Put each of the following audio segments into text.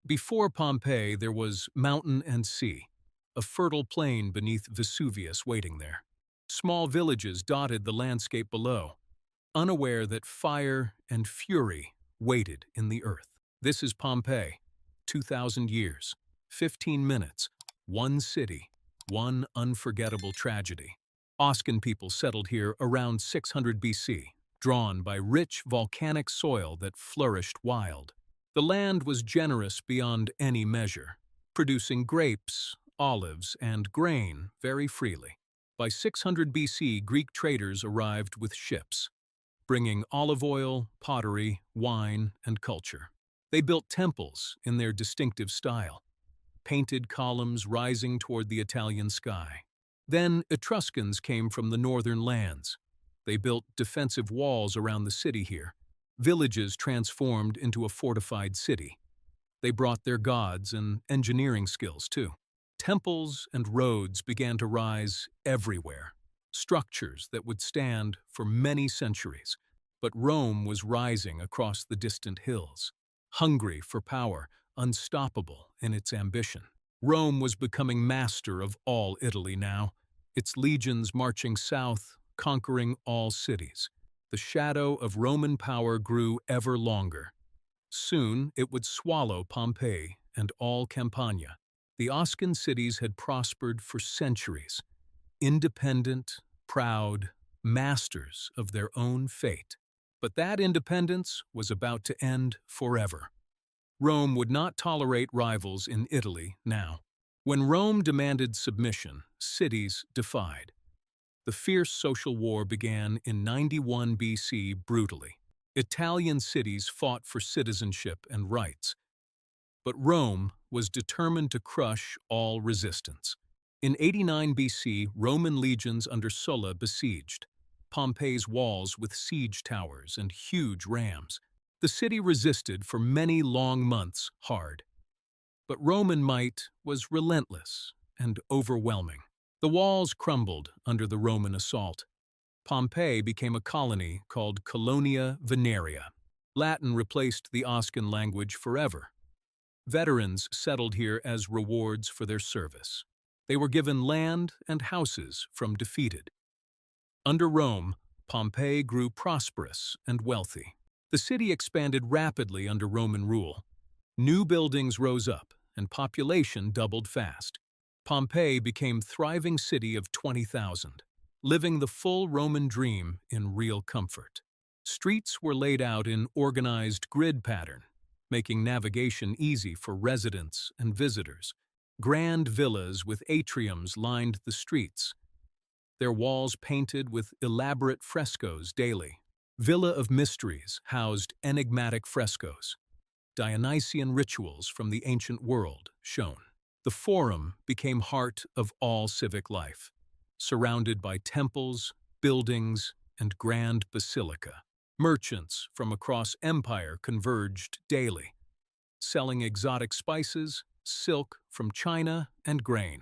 Before Pompeii, there was mountain and sea, a fertile plain beneath Vesuvius waiting there. Small villages dotted the landscape below, unaware that fire and fury waited in the earth. This is Pompeii, 2,000 years, 15 minutes, one city, one unforgettable tragedy. Oscan people settled here around 600 BC, drawn by rich volcanic soil that flourished wild. The land was generous beyond any measure, producing grapes, olives, and grain very freely. By 600 BC, Greek traders arrived with ships, bringing olive oil, pottery, wine, and culture. They built temples in their distinctive style, painted columns rising toward the Italian sky. Then Etruscans came from the northern lands. They built defensive walls around the city here, villages transformed into a fortified city. They brought their gods and engineering skills too. Temples and roads began to rise everywhere, structures that would stand for many centuries. But Rome was rising across the distant hills, hungry for power, unstoppable in its ambition. Rome was becoming master of all Italy now, its legions marching south, conquering all cities. The shadow of Roman power grew ever longer. Soon it would swallow Pompeii and all Campania. The Oscan cities had prospered for centuries, independent, proud, masters of their own fate. But that independence was about to end forever. Rome would not tolerate rivals in Italy now. When Rome demanded submission, cities defied. The fierce social war began in 91 BC brutally. Italian cities fought for citizenship and rights. But Rome was determined to crush all resistance. In 89 BC, Roman legions under Sulla besieged Pompeii's walls with siege towers and huge rams. The city resisted for many long months hard. But Roman might was relentless and overwhelming. The walls crumbled under the Roman assault. Pompeii became a colony called Colonia Veneria. Latin replaced the Oscan language forever. Veterans settled here as rewards for their service. They were given land and houses from defeated. Under Rome, Pompeii grew prosperous and wealthy. The city expanded rapidly under Roman rule. New buildings rose up, and population doubled fast. Pompeii became a thriving city of 20,000, living the full Roman dream in real comfort. Streets were laid out in organized grid pattern, making navigation easy for residents and visitors. Grand villas with atriums lined the streets, their walls painted with elaborate frescoes daily. Villa of Mysteries housed enigmatic frescoes, Dionysian rituals from the ancient world shown. The Forum became heart of all civic life, surrounded by temples, buildings, and grand basilica. Merchants from across empire converged daily, selling exotic spices, silk from China, and grain.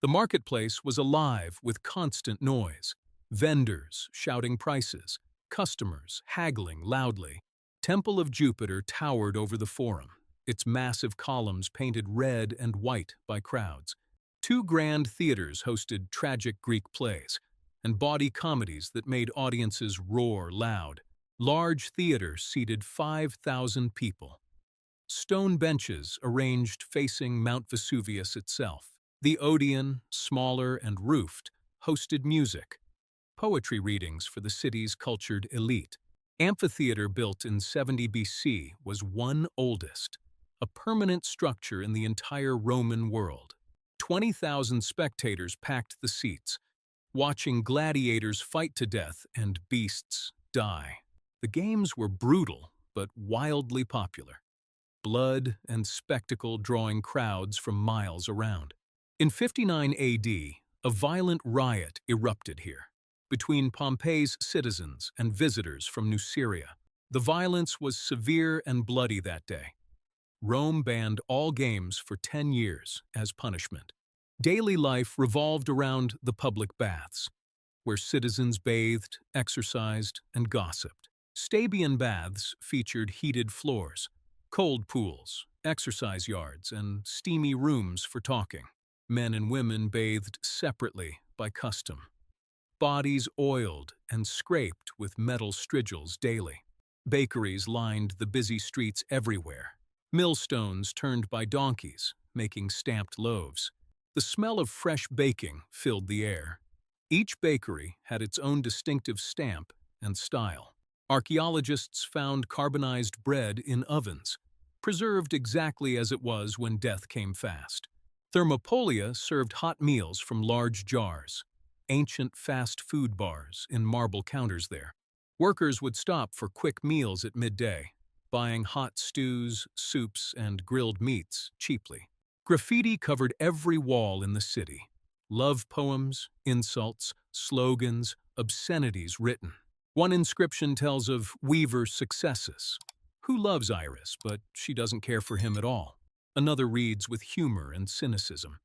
The marketplace was alive with constant noise, vendors shouting prices, customers haggling loudly. Temple of Jupiter towered over the Forum, its massive columns painted red and white by crowds. Two grand theaters hosted tragic Greek plays and bawdy comedies that made audiences roar loud. Large theaters seated 5,000 people. Stone benches arranged facing Mount Vesuvius itself. The Odeon, smaller and roofed, hosted music, poetry readings for the city's cultured elite. Amphitheater built in 70 BC was one oldest, a permanent structure in the entire Roman world. 20,000 spectators packed the seats, watching gladiators fight to death and beasts die. The games were brutal but wildly popular, blood and spectacle drawing crowds from miles around. In 59 AD, a violent riot erupted here between Pompeii's citizens and visitors from New Syria. The violence was severe and bloody that day. Rome banned all games for 10 years as punishment. Daily life revolved around the public baths, where citizens bathed, exercised, and gossiped. Stabian baths featured heated floors, cold pools, exercise yards, and steamy rooms for talking. Men and women bathed separately by custom. Bodies oiled and scraped with metal strigils daily. Bakeries lined the busy streets everywhere. Millstones turned by donkeys, making stamped loaves. The smell of fresh baking filled the air. Each bakery had its own distinctive stamp and style. Archaeologists found carbonized bread in ovens, preserved exactly as it was when death came fast. Thermopolia served hot meals from large jars, ancient fast food bars in marble counters there. Workers would stop for quick meals at midday, buying hot stews, soups, and grilled meats cheaply. Graffiti covered every wall in the city. Love poems, insults, slogans, obscenities written. One inscription tells of Weaver's successes, who loves Iris, but she doesn't care for him at all. Another reads with humor and cynicism.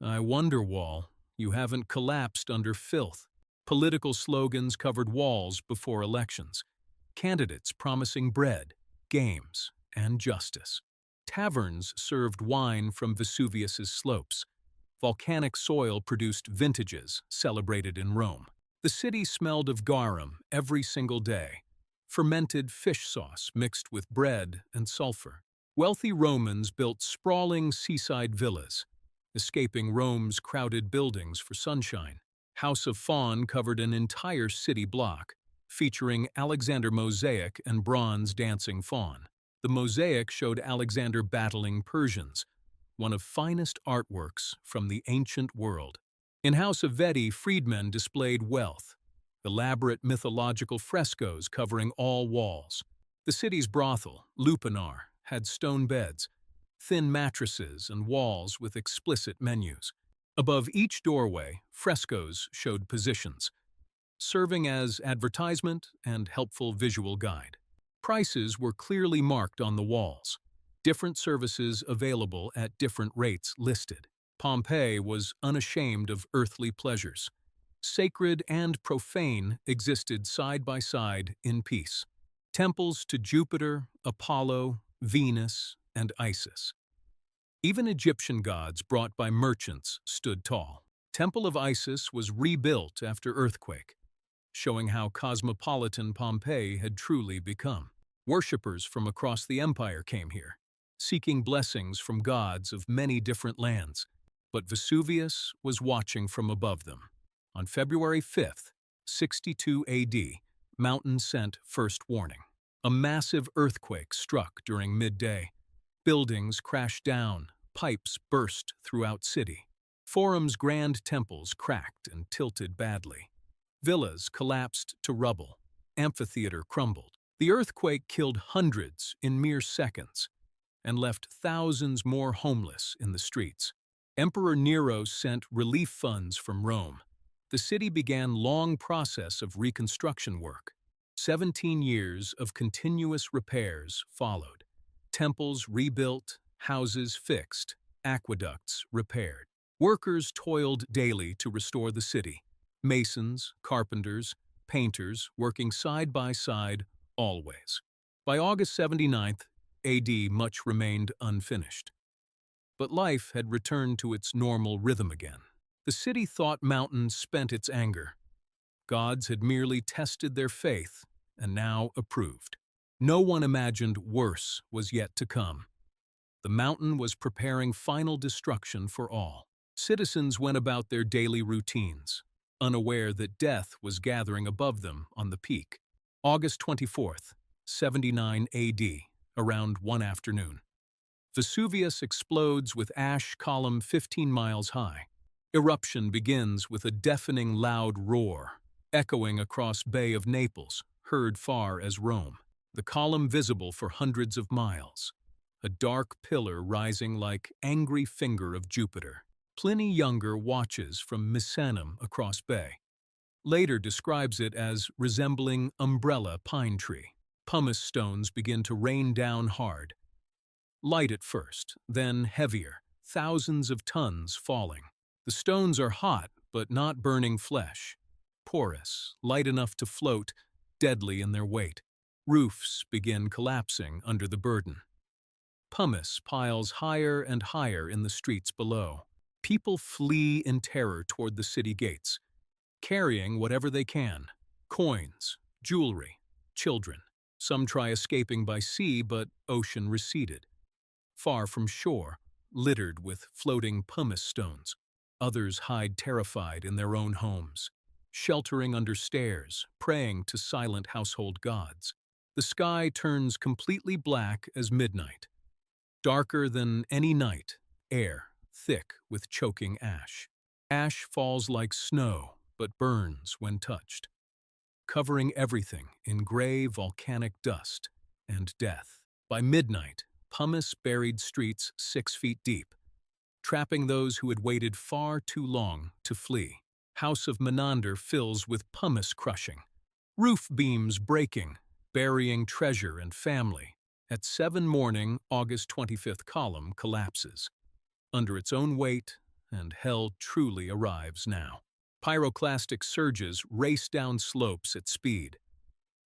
I wonder, wall, you haven't collapsed under filth. Political slogans covered walls before elections. Candidates promising bread, games, and justice. Taverns served wine from Vesuvius's slopes. Volcanic soil produced vintages celebrated in Rome. The city smelled of garum every single day, fermented fish sauce mixed with bread and sulfur. Wealthy Romans built sprawling seaside villas, escaping Rome's crowded buildings for sunshine. House of Fawn covered an entire city block, featuring Alexander mosaic and bronze dancing faun. The mosaic showed Alexander battling Persians, one of finest artworks from the ancient world. In House of Vedi, freedmen displayed wealth, elaborate mythological frescoes covering all walls. The city's brothel, Lupanar, had stone beds, thin mattresses, and walls with explicit menus. Above each doorway, frescoes showed positions, serving as advertisement and helpful visual guide. Prices were clearly marked on the walls, different services available at different rates listed. Pompeii was unashamed of earthly pleasures. Sacred and profane existed side by side in peace. Temples to Jupiter, Apollo, Venus, and Isis. Even Egyptian gods brought by merchants stood tall. Temple of Isis was rebuilt after earthquake, showing how cosmopolitan Pompeii had truly become. Worshippers from across the empire came here, seeking blessings from gods of many different lands. But Vesuvius was watching from above them. On February 5th, 62 AD, mountain sent first warning. A massive earthquake struck during midday. Buildings crashed down, pipes burst throughout city. Forum's grand temples cracked and tilted badly. Villas collapsed to rubble. Amphitheater crumbled. The earthquake killed hundreds in mere seconds and left thousands more homeless in the streets. Emperor Nero sent relief funds from Rome. The city began long process of reconstruction work. 17 years of continuous repairs followed. Temples rebuilt, houses fixed, aqueducts repaired. Workers toiled daily to restore the city. Masons, carpenters, painters working side by side always. By August 79th AD, much remained unfinished. But life had returned to its normal rhythm again. The city thought mountain spent its anger. Gods had merely tested their faith and now approved. No one imagined worse was yet to come. The mountain was preparing final destruction for all. Citizens went about their daily routines, unaware that death was gathering above them on the peak. August 24th, 79 AD, around 1 afternoon. Vesuvius explodes with ash column 15 miles high. Eruption begins with a deafening loud roar, echoing across Bay of Naples, heard far as Rome. The column visible for hundreds of miles. A dark pillar rising like angry finger of Jupiter. Pliny Younger watches from Misenum across Bay. Later describes it as resembling umbrella pine tree. Pumice stones begin to rain down hard. Light at first, then heavier, thousands of tons falling. The stones are hot, but not burning flesh. Porous, light enough to float, deadly in their weight. Roofs begin collapsing under the burden. Pumice piles higher and higher in the streets below. People flee in terror toward the city gates, carrying whatever they can: coins, jewelry, children. Some try escaping by sea, but ocean receded. Far from shore, littered with floating pumice stones. Others hide terrified in their own homes, sheltering under stairs, praying to silent household gods. The sky turns completely black as midnight, darker than any night, air thick with choking ash. Ash falls like snow, but burns when touched, covering everything in gray volcanic dust and death. By midnight, pumice buried streets 6 feet deep, trapping those who had waited far too long to flee. House of Menander fills with pumice crushing, roof beams breaking, burying treasure and family. At 7 morning, August 25th column collapses under its own weight, and hell truly arrives now. Pyroclastic surges race down slopes at speed.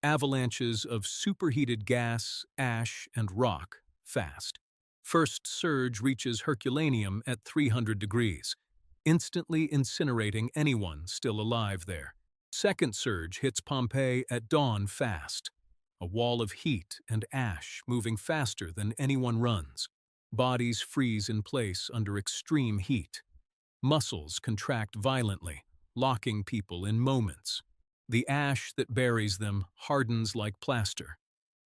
Avalanches of superheated gas, ash, and rock fast. First surge reaches Herculaneum at 300 degrees, instantly incinerating anyone still alive there. Second surge hits Pompeii at dawn fast, a wall of heat and ash moving faster than anyone runs. Bodies freeze in place under extreme heat. Muscles contract violently, locking people in moments. The ash that buries them hardens like plaster,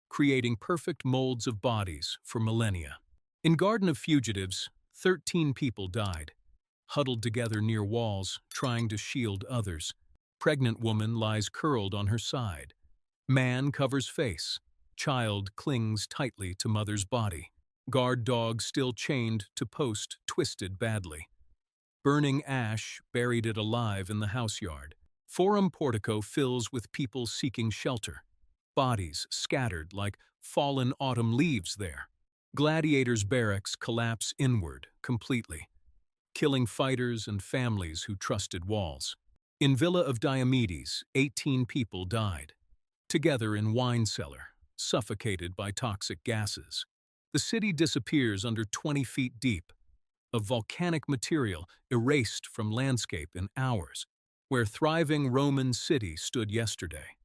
creating perfect molds of bodies for millennia. In Garden of Fugitives, 13 people died, huddled together near walls, trying to shield others. Pregnant woman lies curled on her side. Man covers face. Child clings tightly to mother's body. Guard dog still chained to post twisted badly. Burning ash buried it alive in the house yard. Forum portico fills with people seeking shelter. Bodies scattered like fallen autumn leaves there. Gladiators' barracks collapse inward completely, killing fighters and families who trusted walls. In Villa of Diomedes, 18 people died, together in wine cellar, suffocated by toxic gases. The city disappears under 20 feet deep, of volcanic material erased from landscape in hours, where thriving Roman city stood yesterday.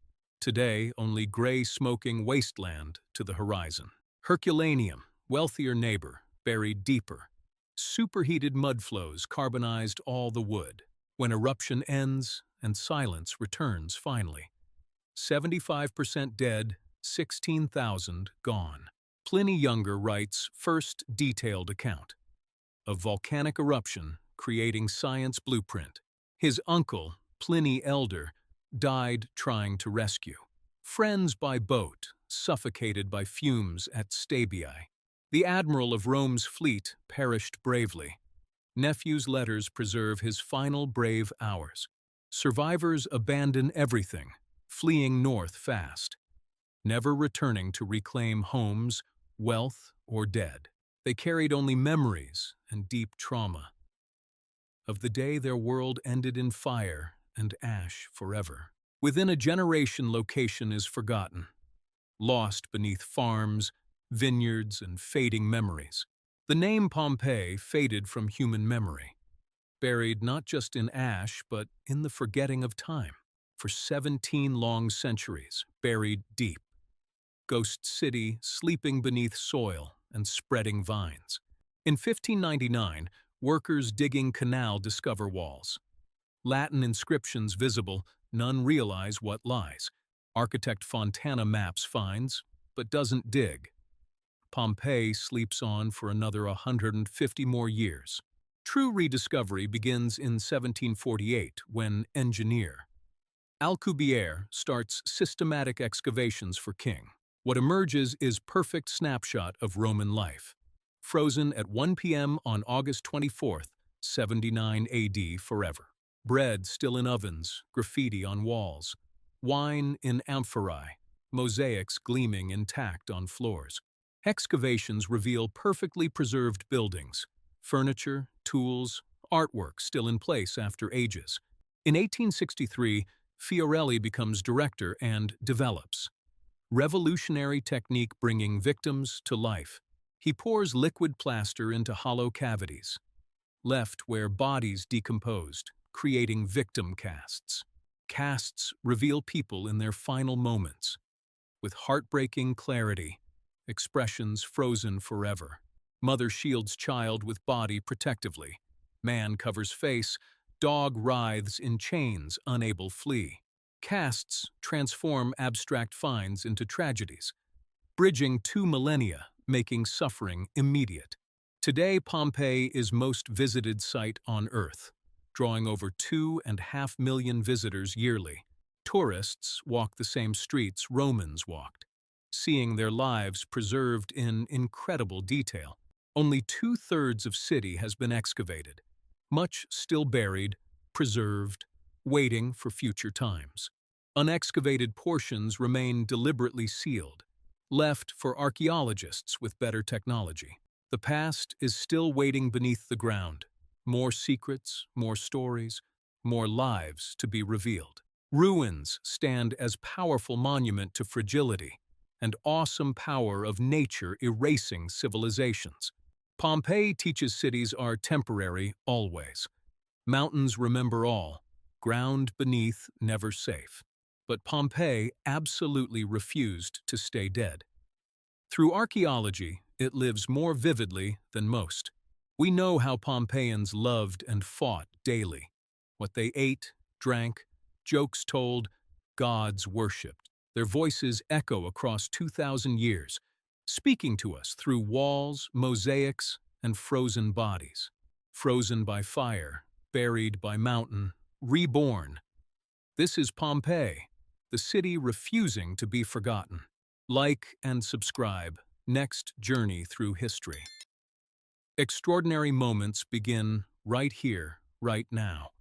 Today, only gray smoking wasteland to the horizon. Herculaneum, wealthier neighbor, buried deeper. Superheated mud flows carbonized all the wood. When eruption ends and silence returns finally. 75% dead, 16,000 gone. Pliny Younger writes first detailed account of volcanic eruption creating science blueprint. His uncle, Pliny Elder, died trying to rescue. Friends by boat, suffocated by fumes at Stabiae. The admiral of Rome's fleet perished bravely. Nephew's letters preserve his final brave hours. Survivors abandon everything, fleeing north fast, never returning to reclaim homes, wealth, or dead. They carried only memories and deep trauma of the day their world ended in fire and ash forever. Within a generation, location is forgotten, lost beneath farms, vineyards, and fading memories. The name Pompeii faded from human memory, buried not just in ash but in the forgetting of time. For 17 long centuries, buried deep. Ghost city sleeping beneath soil and spreading vines. In 1599, workers digging canal discover walls. Latin inscriptions visible, none realize what lies. Architect Fontana maps finds, but doesn't dig. Pompeii sleeps on for another 150 more years. True rediscovery begins in 1748 when engineer Alcubierre starts systematic excavations for King. What emerges is perfect snapshot of Roman life, frozen at 1 p.m. on August 24th, 79 AD forever. Bread still in ovens, graffiti on walls. Wine in amphorae, mosaics gleaming intact on floors. Excavations reveal perfectly preserved buildings, furniture, tools, artwork still in place after ages. In 1863, Fiorelli becomes director and develops revolutionary technique bringing victims to life. He pours liquid plaster into hollow cavities, left where bodies decomposed, creating victim casts. Casts reveal people in their final moments, with heartbreaking clarity, expressions frozen forever. Mother shields child with body protectively. Man covers face, dog writhes in chains, unable flee. Casts transform abstract finds into tragedies, bridging 2 millennia, making suffering immediate. Today, Pompeii is most visited site on Earth, drawing over 2.5 million visitors yearly. Tourists walk the same streets Romans walked, seeing their lives preserved in incredible detail. Only 2/3 of city has been excavated, much still buried, preserved, waiting for future times. Unexcavated portions remain deliberately sealed, left for archaeologists with better technology. The past is still waiting beneath the ground. More secrets, more stories, more lives to be revealed. Ruins stand as powerful monument to fragility and awesome power of nature erasing civilizations. Pompeii teaches cities are temporary always. Mountains remember all, ground beneath never safe. But Pompeii absolutely refused to stay dead. Through archaeology, it lives more vividly than most. We know how Pompeians loved and fought daily, what they ate, drank, jokes told, gods worshipped. Their voices echo across 2,000 years, speaking to us through walls, mosaics, and frozen bodies. Frozen by fire, buried by mountain, reborn. This is Pompeii, the city refusing to be forgotten. Like and subscribe. Next journey through history. Extraordinary moments begin right here, right now.